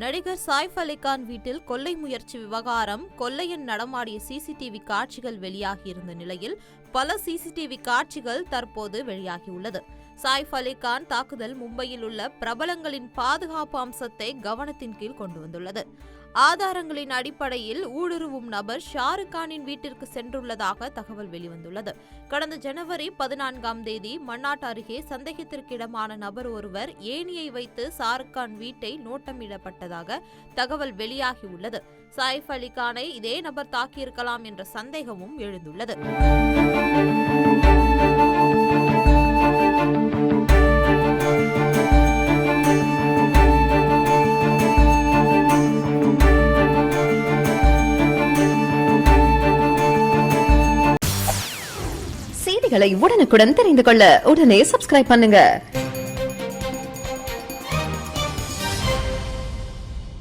நடிகர் சாய்ஃப் அலிகான் வீட்டில் கொள்ளை முயற்சி விவகாரம் கொள்ளையன் நடமாடிய சிசிடிவி காட்சிகள் வெளியாகியிருந்த நிலையில் பல சிசிடிவி காட்சிகள் தற்போது வெளியாகியுள்ளது. சாய்ஃப் அலிகான் தாக்குதல் மும்பையில் உள்ள பிரபலங்களின் பாதுகாப்பு அம்சத்தை கவனத்தின் கீழ் கொண்டு வந்துள்ளது. ஆதாரங்களின் அடிப்படையில் ஊடுருவும் நபர் ஷாருக் கானின் வீட்டிற்கு சென்றுள்ளதாக தகவல் வெளிவந்துள்ளது. கடந்த ஜனவரி 14ஆம் தேதி மன்னாட் அருகே சந்தேகத்திற்கிடமான நபர் ஒருவர் ஏணியை வைத்து ஷாருக் கான் வீட்டை நோட்டமிடப்பட்டதாக தகவல் வெளியாகியுள்ளது. சாய்ஃப் அலிகானை இதே நபர் தாக்கியிருக்கலாம் என்ற சந்தேகமும் எழுந்துள்ளது. செய்திகளை உடனுக்குடன் தெரிந்து கொள்ள உடனே சப்ஸ்கிரைப் பண்ணுங்க.